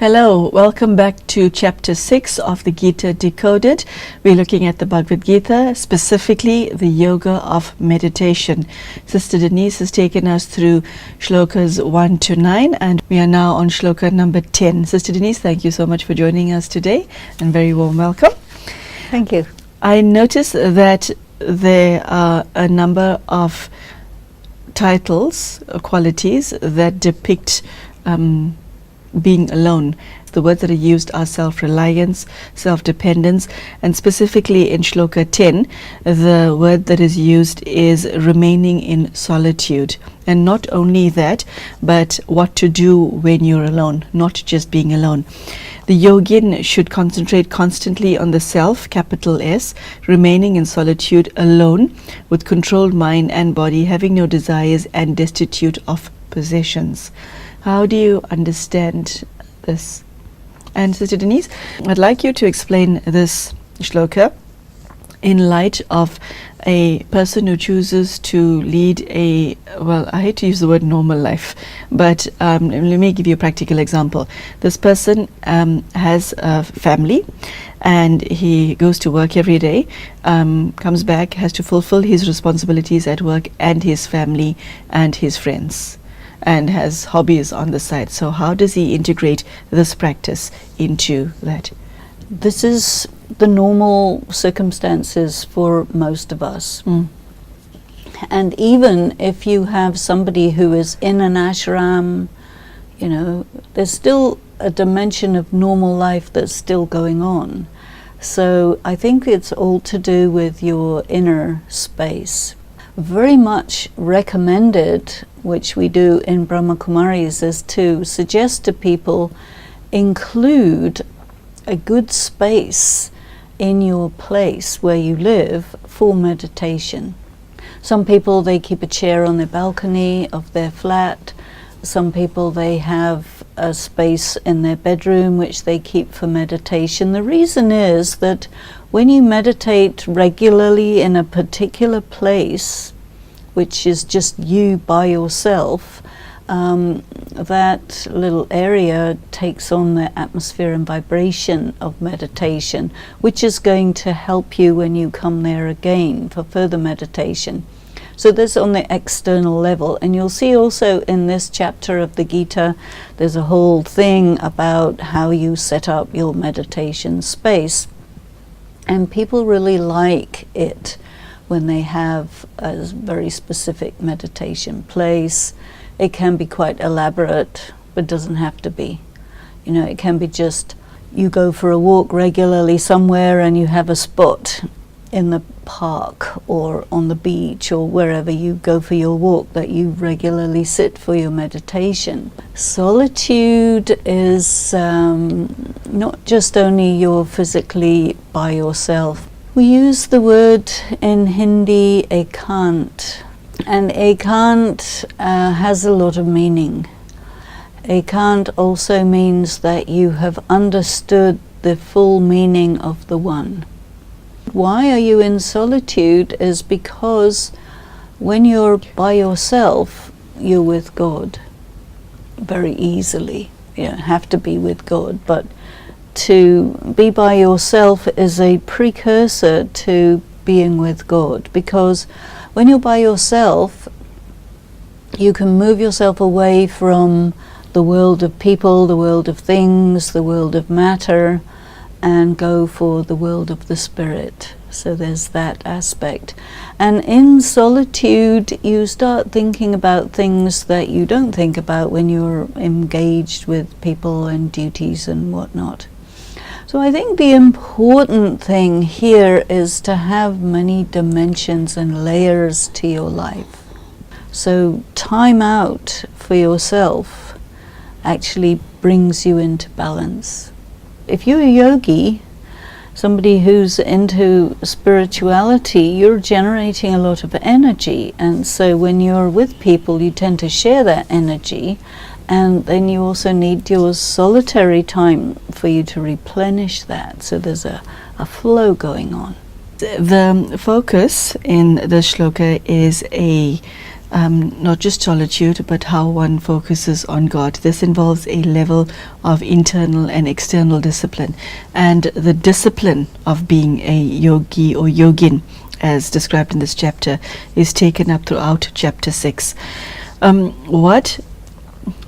Hello, welcome back to chapter 6 of the Gita Decoded. We're looking at the Bhagavad Gita, specifically the yoga of meditation. Sister Denise has taken us through shlokas 1 to 9, and we are now on shloka number 10. Sister Denise, thank you so much for joining us today, and very warm welcome. Thank you. I noticed that there are a number of titles, qualities that depict being alone. The words that are used are self-reliance, self-dependence, and specifically in shloka 10, the word that is used is remaining in solitude. And not only that, but what to do when you're alone, not just being alone. The yogin should concentrate constantly on the self, capital S, remaining in solitude alone, with controlled mind and body, having no desires and destitute of possessions. How do you understand this? And Sister Denise, I'd like you to explain this shloka in light of a person who chooses to lead a, well, I hate to use the word normal life, but let me give you a practical example. This person has a family, and he goes to work every day, comes back, has to fulfill his responsibilities at work and his family and his friends, and has hobbies on the side. So how does he integrate this practice into that? This is the normal circumstances for most of us. And even if you have somebody who is in an ashram, you know, there's still a dimension of normal life that's still going on. So I think it's all to do with your inner space. Very much recommended, which we do in Brahma Kumaris, is to suggest to people include a good space in your place where you live for meditation. Some people, they keep a chair on their balcony of their flat. Some people, they have a space in their bedroom which they keep for meditation. The reason is that when you meditate regularly in a particular place, which is just you by yourself, that little area takes on the atmosphere and vibration of meditation, which is going to help you when you come there again for further meditation. So this on the external level. And you'll see also in this chapter of the Gita, there's a whole thing about how you set up your meditation space. And people really like it when they have a very specific meditation place. It can be quite elaborate, but doesn't have to be. You know, it can be just you go for a walk regularly somewhere and you have a spot in the park or on the beach or wherever you go for your walk that you regularly sit for your meditation. Solitude is not just only you're physically by yourself. We use the word in Hindi ekant, and ekant has a lot of meaning. Ekant also means that you have understood the full meaning of the one. Why are you in solitude is because when you're by yourself, you're with God very easily. You don't have to be with God, but to be by yourself is a precursor to being with God, because when you're by yourself, you can move yourself away from the world of people, the world of things, the world of matter, and go for the world of the spirit. So there's that aspect. And in solitude, you start thinking about things that you don't think about when you're engaged with people and duties and whatnot. So I think the important thing here is to have many dimensions and layers to your life. So time out for yourself actually brings you into balance. If you're a yogi, somebody who's into spirituality, you're generating a lot of energy, and so when you're with people you tend to share that energy, and then you also need your solitary time for you to replenish that. So there's a flow going on. The focus in the shloka is a not just solitude, but how one focuses on God. This involves a level of internal and external discipline. And the discipline of being a yogi or yogin, as described in this chapter, is taken up throughout chapter 6. What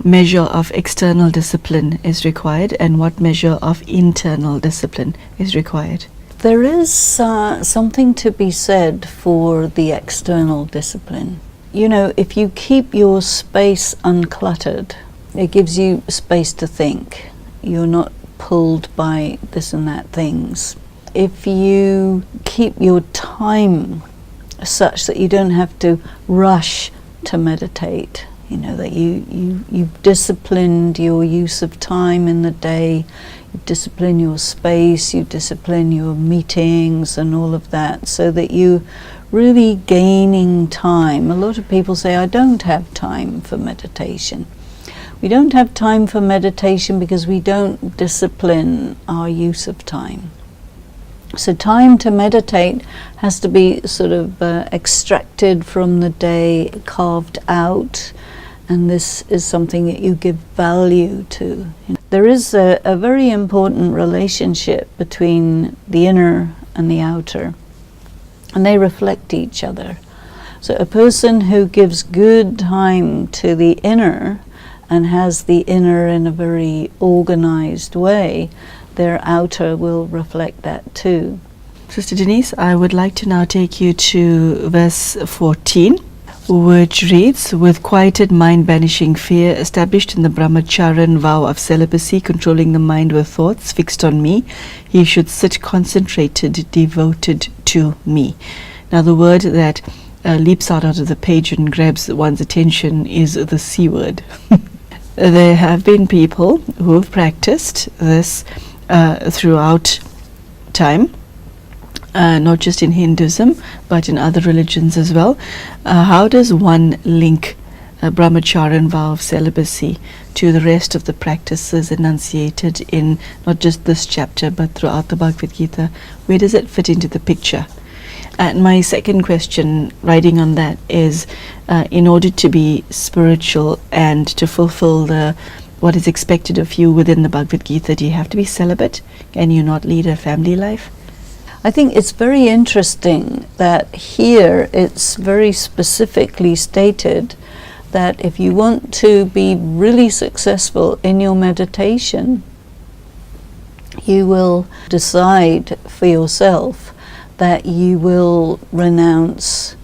measure of external discipline is required, and what measure of internal discipline is required? There is something to be said for the external discipline. You know, if you keep your space uncluttered, it gives you space to think. You're not pulled by this and that things. If you keep your time such that you don't have to rush to meditate, you know, that you've disciplined your use of time in the day, you discipline your space, you discipline your meetings and all of that, so that you really gaining time. A lot of people say, I don't have time for meditation. We don't have time for meditation because we don't discipline our use of time. So time to meditate has to be sort of extracted from the day, carved out, and this is something that you give value to. There is a very important relationship between the inner and the outer, and they reflect each other. So a person who gives good time to the inner and has the inner in a very organized way, their outer will reflect that too. Sister Denise, I would like to now take you to verse 14, which reads, with quieted mind banishing fear, established in the brahmacharan vow of celibacy, controlling the mind with thoughts fixed on me, he should sit concentrated, devoted to me. Now the word that leaps out of the page and grabs one's attention is the C word. There have been people who have practiced this throughout time, not just in Hinduism, but in other religions as well. How does one link a brahmacharan vow of celibacy to the rest of the practices enunciated in not just this chapter, but throughout the Bhagavad Gita? Where does it fit into the picture? And my second question, riding on that, is in order to be spiritual and to fulfill what is expected of you within the Bhagavad Gita, do you have to be celibate? Can you not lead a family life? I think it's very interesting that here it's very specifically stated that if you want to be really successful in your meditation, you will decide for yourself that you will renounce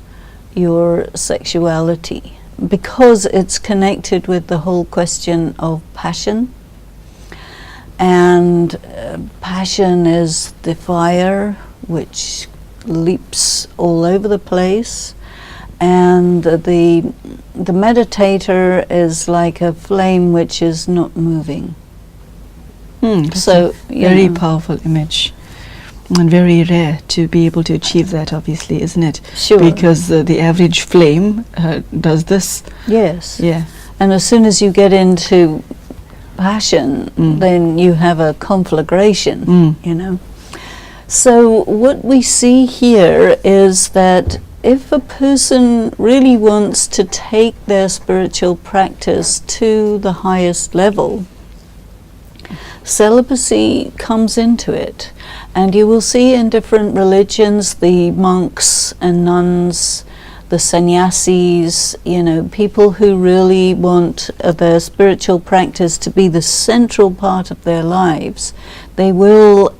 your sexuality, because it's connected with the whole question of passion. And passion is the fire which leaps all over the place, and the meditator is like a flame which is not moving. So very powerful image, and very rare to be able to achieve that, obviously, isn't it? Sure. Because the average flame does this. Yes. Yeah. And as soon as you get into passion, then you have a conflagration, you know. So what we see here is that if a person really wants to take their spiritual practice to the highest level, celibacy comes into it. And you will see in different religions, the monks and nuns, the sannyasis, you know, people who really want their spiritual practice to be the central part of their lives, they will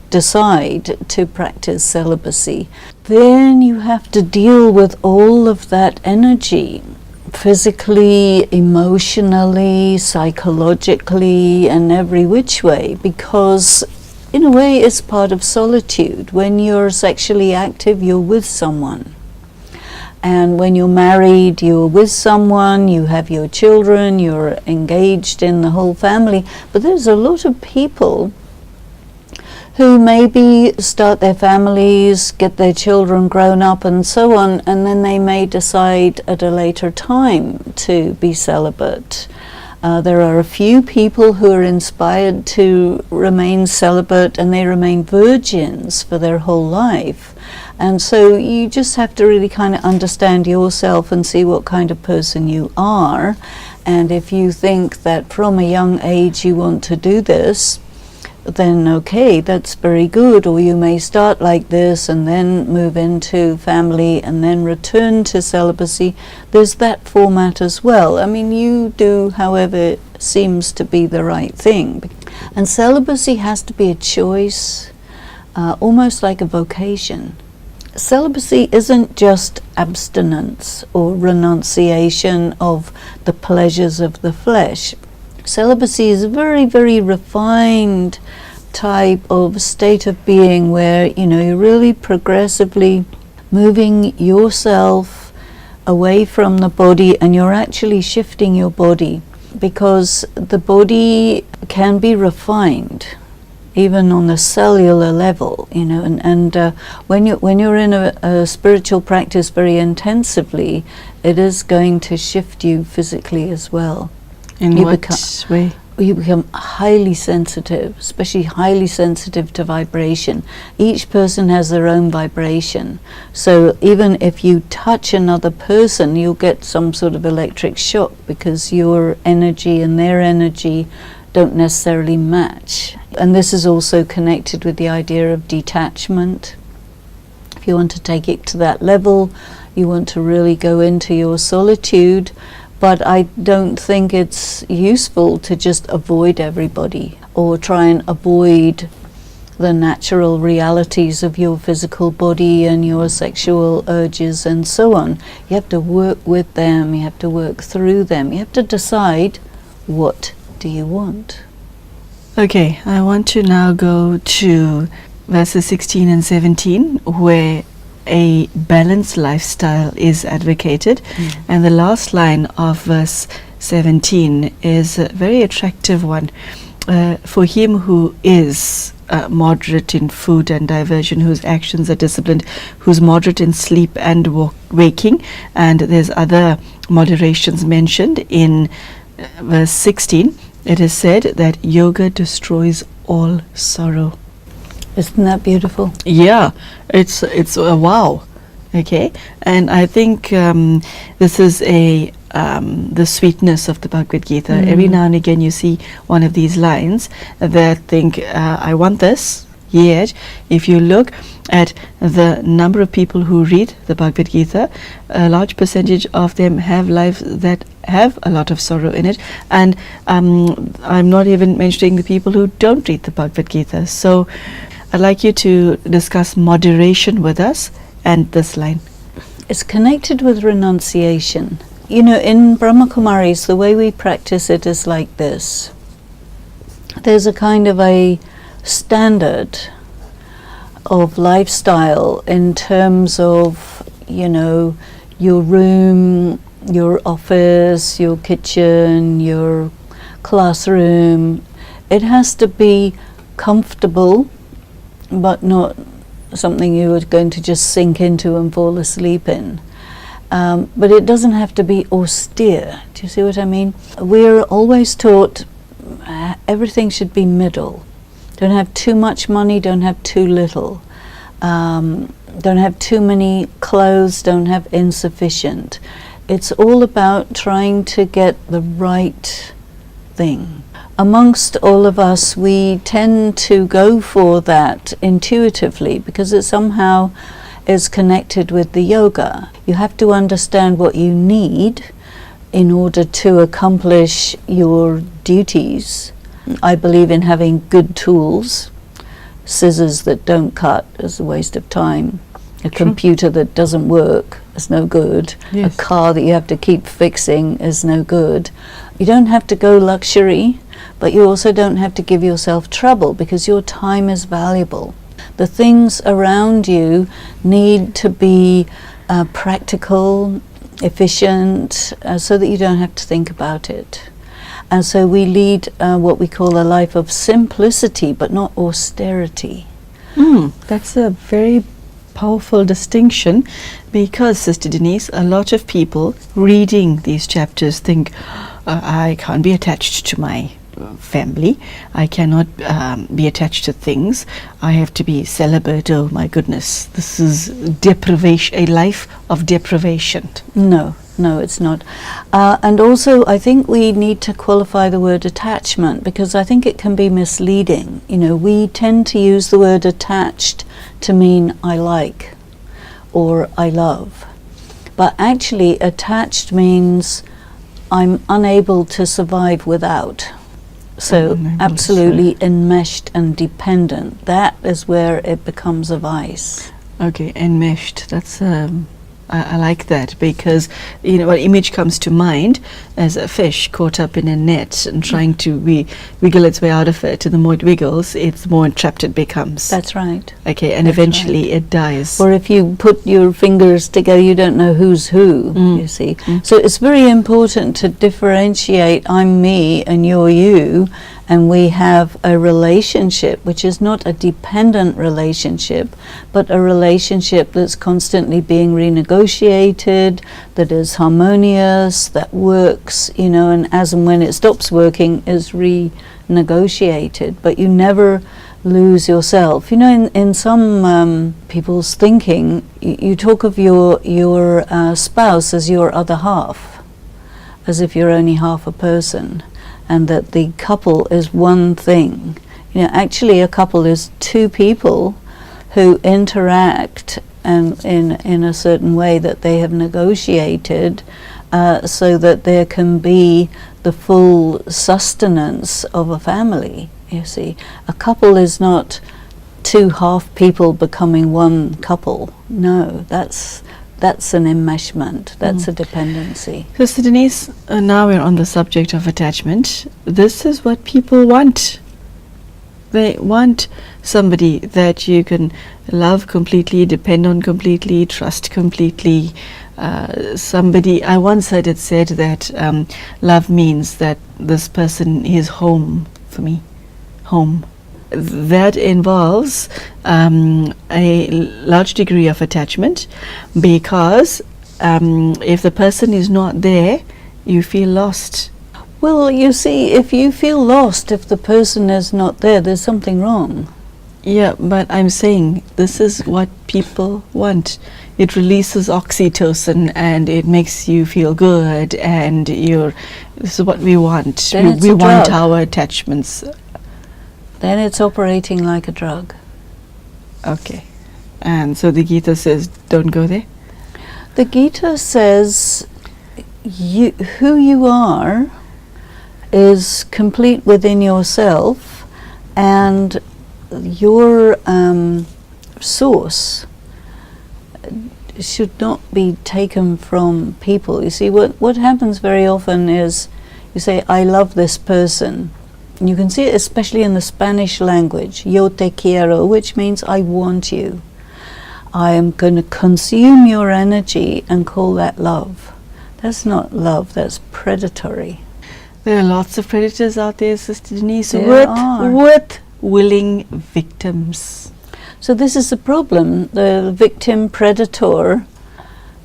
decide to practice celibacy. Then you have to deal with all of that energy, physically, emotionally, psychologically, and every which way, because in a way it's part of solitude. When you're sexually active, you're with someone. And when you're married, you're with someone, you have your children, you're engaged in the whole family. But there's a lot of people who maybe start their families, get their children grown up and so on, and then they may decide at a later time to be celibate. There are a few people who are inspired to remain celibate and they remain virgins for their whole life. And so you just have to really kind of understand yourself and see what kind of person you are. And if you think that from a young age you want to do this, then okay, that's very good. Or you may start like this and then move into family and then return to celibacy. There's that format as well. I mean, you do however seems to be the right thing. And celibacy has to be a choice, almost like a vocation. Celibacy isn't just abstinence or renunciation of the pleasures of the flesh. Celibacy is a very, very refined type of state of being where, you know, you're really progressively moving yourself away from the body, and you're actually shifting your body, because the body can be refined even on the cellular level, you know, and when you're in a spiritual practice very intensively, it is going to shift you physically as well. In what way? You become highly sensitive, especially highly sensitive to vibration. Each person has their own vibration. So even if you touch another person, you'll get some sort of electric shock because your energy and their energy don't necessarily match. And this is also connected with the idea of detachment. If you want to take it to that level, you want to really go into your solitude. But I don't think it's useful to just avoid everybody or try and avoid the natural realities of your physical body and your sexual urges and so on. You have to work with them, you have to work through them, you have to decide, what do you want? Okay, I want to now go to verses 16 and 17, where a balanced lifestyle is advocated. And the last line of verse 17 is a very attractive one. For him who is moderate in food and diversion, whose actions are disciplined, who's moderate in sleep and waking. And there's other moderations mentioned in verse 16. It is said that yoga destroys all sorrow. Isn't that beautiful? Yeah, it's a wow. Okay, and I think this is the sweetness of the Bhagavad Gita. Every now and again you see one of these lines that think, I want this. Yet, if you look at the number of people who read the Bhagavad Gita, a large percentage of them have lives that have a lot of sorrow in it. And I'm not even mentioning the people who don't read the Bhagavad Gita. So I'd like you to discuss moderation with us and this line. It's connected with renunciation. You know, in Brahma Kumaris, the way we practice it is like this. There's a kind of a standard of lifestyle in terms of, you know, your room, your office, your kitchen, your classroom. It has to be comfortable, but not something you are going to just sink into and fall asleep in. But it doesn't have to be austere. Do you see what I mean? We're always taught everything should be middle. Don't have too much money, don't have too little. Don't have too many clothes, don't have insufficient. It's all about trying to get the right thing. Amongst all of us, we tend to go for that intuitively because it somehow is connected with the yoga. You have to understand what you need in order to accomplish your duties. I believe in having good tools. Scissors that don't cut is a waste of time. A computer that doesn't work is no good. Yes. A car that you have to keep fixing is no good. You don't have to go luxury, but you also don't have to give yourself trouble because your time is valuable. The things around you need to be practical, efficient, so that you don't have to think about it. And so we lead what we call a life of simplicity, but not austerity. That's a very powerful distinction, because, Sister Denise, a lot of people reading these chapters think, I can't be attached to my family. I cannot be attached to things. I have to be celibate. Oh my goodness, this is deprivation, a life of deprivation. No, it's not. And also, I think we need to qualify the word attachment, because I think it can be misleading. You know, we tend to use the word attached to mean I like or I love. But actually, attached means I'm unable to survive without. So absolutely enmeshed and dependent. That is where it becomes a vice. Okay, enmeshed. That's I like that, because you know what image comes to mind as a fish caught up in a net and trying to wiggle its way out of it. And the more it wiggles, the more entrapped it becomes. That's right. Okay, and That's eventually right. it dies. Or if you put your fingers together, you don't know who's who, you see. So it's very important to differentiate I'm me and you're you, and we have a relationship which is not a dependent relationship, but a relationship that's constantly being renegotiated, that is harmonious, that works, you know, and as and when it stops working is renegotiated. But you never lose yourself. You know, in some people's thinking, you talk of your spouse as your other half, as if you're only half a person, and that the couple is one thing. You know, actually a couple is two people who interact and in a certain way that they have negotiated, so that there can be the full sustenance of a family. You see, a couple is not two half people becoming one couple. No, that's an enmeshment. That's a dependency. Sister Denise, now we're on the subject of attachment. This is what people want. They want somebody that you can love completely, depend on completely, trust completely. Somebody, I once heard it said that love means that this person is home for me. Home. That involves a large degree of attachment, because if the person is not there, you feel lost. Well, you see, if you feel lost, if the person is not there, there's something wrong. Yeah, but I'm saying this is what people want. It releases oxytocin and it makes you feel good, and this is what we want. Then We want drug. our attachments. Then it's operating like a drug. Okay. And so the Gita says, don't go there? The Gita says who you are is complete within yourself, and your source should not be taken from people. You see, what happens very often is you say, I love this person. And you can see it especially in the Spanish language, yo te quiero, which means I want you. I am going to consume your energy and call that love. That's not love, that's predatory. There are lots of predators out there, Sister Denise, There are. with willing victims. So this is the problem, the victim-predator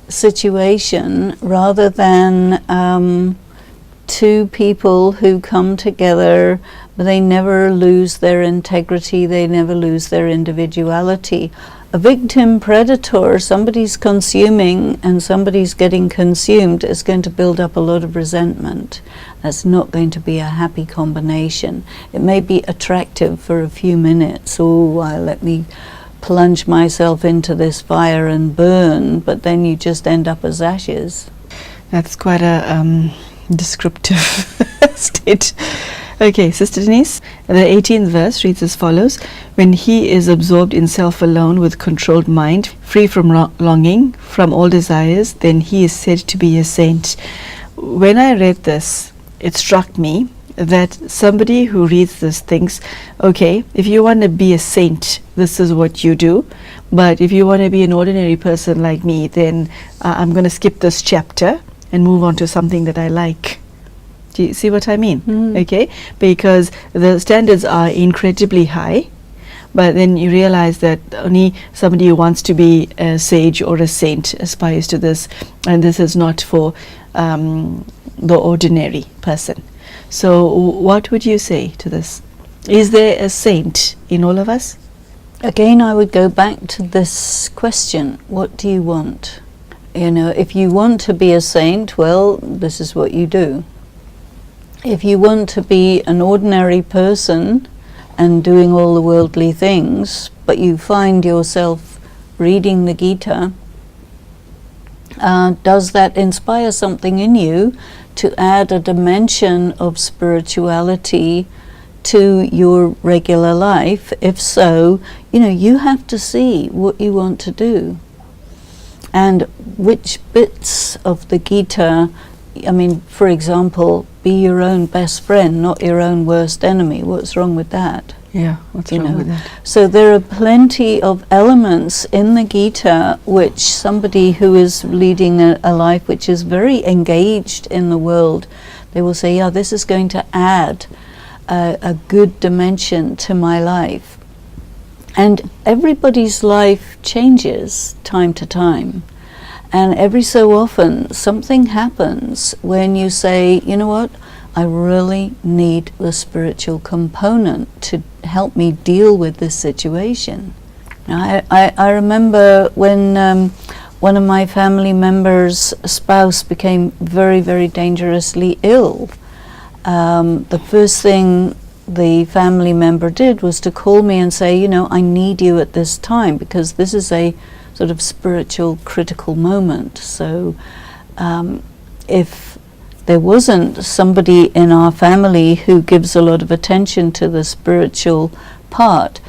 situation, rather than two people who come together, but they never lose their integrity, they never lose their individuality. A victim-predator, somebody's consuming and somebody's getting consumed, is going to build up a lot of resentment. That's not going to be a happy combination. It may be attractive for a few minutes. Oh, let me plunge myself into this fire and burn, but then you just end up as ashes. That's quite a descriptive state. Okay, Sister Denise, the 18th verse reads as follows: when he is absorbed in self alone with controlled mind, free from longing, from all desires, then he is said to be a saint. When I read this, it struck me that somebody who reads this thinks, okay, if you want to be a saint, this is what you do, but if you want to be an ordinary person like me, then I'm going to skip this chapter and move on to something that I like. Do you see what I mean? Okay, because the standards are incredibly high, but then you realize that only somebody who wants to be a sage or a saint aspires to this, and this is not for the ordinary person. So what would you say to this? Is there a saint in all of us? Again, I would go back to this question: what do you want? You know, if you want to be a saint, well, this is what you do. If you want to be an ordinary person and doing all the worldly things, but you find yourself reading the Gita, does that inspire something in you to add a dimension of spirituality to your regular life? If so, you know, you have to see what you want to do and which bits of the Gita. I mean, for example, be your own best friend, not your own worst enemy. What's wrong with that? Yeah, what's wrong with that? So there are plenty of elements in the Gita which somebody who is leading a life which is very engaged in the world, they will say, yeah, this is going to add a good dimension to my life. And everybody's life changes time to time. And every so often something happens when you say, you know what, I really need the spiritual component to help me deal with this situation. Now, I remember when one of my family members' spouse became very, very dangerously ill. The first thing the family member did was to call me and say, you know, I need you at this time because this is a sort of spiritual critical moment. So if there wasn't somebody in our family who gives a lot of attention to the spiritual part,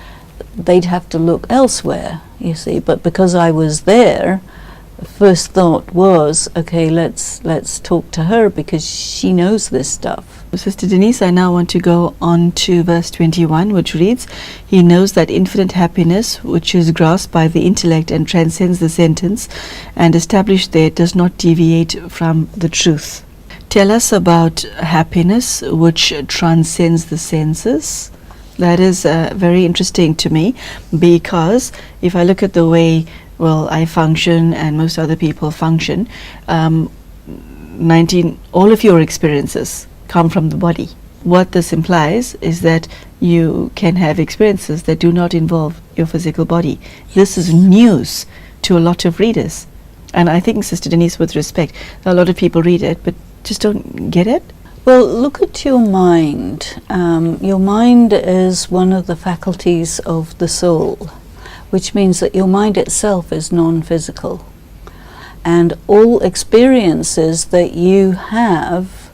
they'd have to look elsewhere, you see. But because I was there, the first thought was, okay, let's talk to her because she knows this stuff. Sister Denise, I now want to go on to verse 21, which reads, he knows that infinite happiness, which is grasped by the intellect and transcends the sentence, and established there, does not deviate from the truth. Tell us about happiness, which transcends the senses. That is very interesting to me, because if I look at the way, well, I function and most other people function, all of your experiences come from the body. What this implies is that you can have experiences that do not involve your physical body. This is news to a lot of readers. And I think, Sister Denise, with respect, a lot of people read it but just don't get it. Well, look at your mind. Your mind is one of the faculties of the soul, which means that your mind itself is non-physical. And all experiences that you have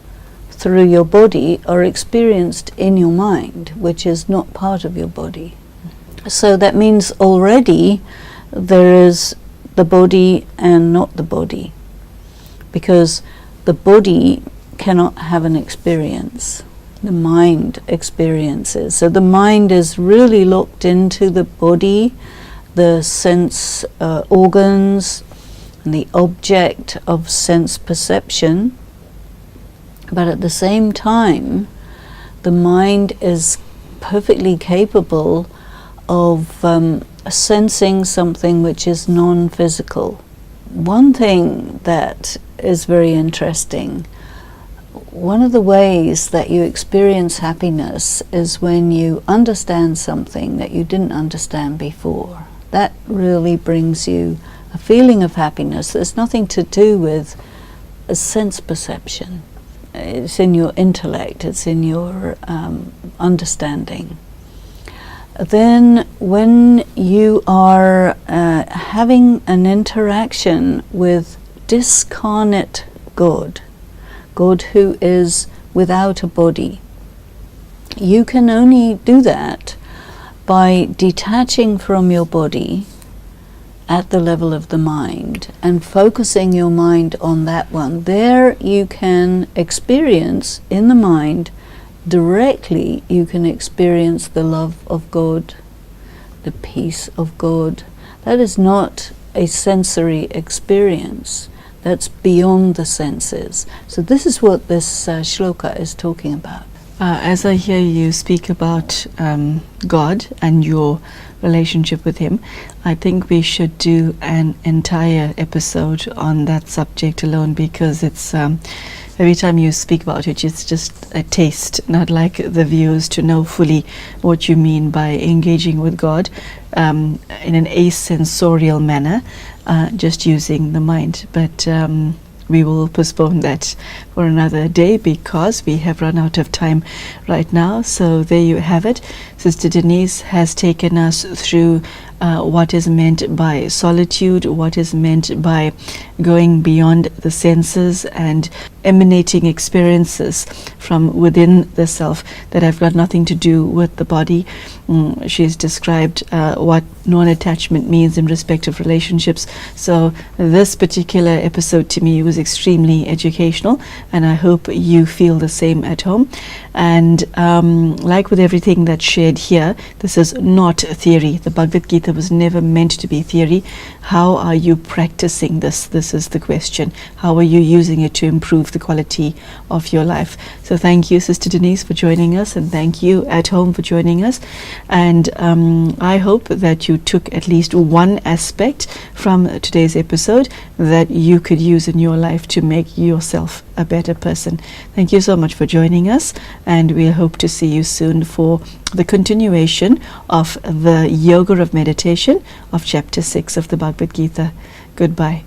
through your body are experienced in your mind, which is not part of your body. So that means already there is the body and not the body, because the body cannot have an experience. The mind experiences. So the mind is really locked into the body, the sense organs, and the object of sense perception. But at the same time, the mind is perfectly capable of sensing something which is non-physical. One thing that is very interesting, one of the ways that you experience happiness is when you understand something that you didn't understand before. That really brings you a feeling of happiness that's nothing to do with a sense perception. It's in your intellect, it's in your understanding. Then when you are having an interaction with discarnate God, God who is without a body, you can only do that by detaching from your body at the level of the mind and focusing your mind on that one. There you can experience in the mind directly, you can experience the love of God, the peace of God. That is not a sensory experience. That's beyond the senses. So this is what this shloka is talking about. As I hear you speak about God and your relationship with Him, I think we should do an entire episode on that subject alone, because it's every time you speak about it, it's just a taste, not like the viewers to know fully what you mean by engaging with God in an asensorial manner, just using the mind. But we will postpone that for another day, because we have run out of time right now. So there you have it. Sister Denise has taken us through what is meant by solitude, what is meant by going beyond the senses and emanating experiences from within the self that have got nothing to do with the body. She's described what non-attachment means in respect of relationships. So this particular episode to me was extremely educational, and I hope you feel the same at home. And like with everything that's shared here, this is not theory. The Bhagavad Gita was never meant to be theory. How are you practicing this? This is the question. How are you using it to improve the quality of your life? So thank you, Sister Denise, for joining us, and thank you at home for joining us. And I hope that you took at least one aspect from today's episode that you could use in your life to make yourself a better person. Thank you so much for joining us, and we hope to see you soon for the continuation of the Yoga of Meditation of Chapter 6 of the Bhagavad Gita. Goodbye.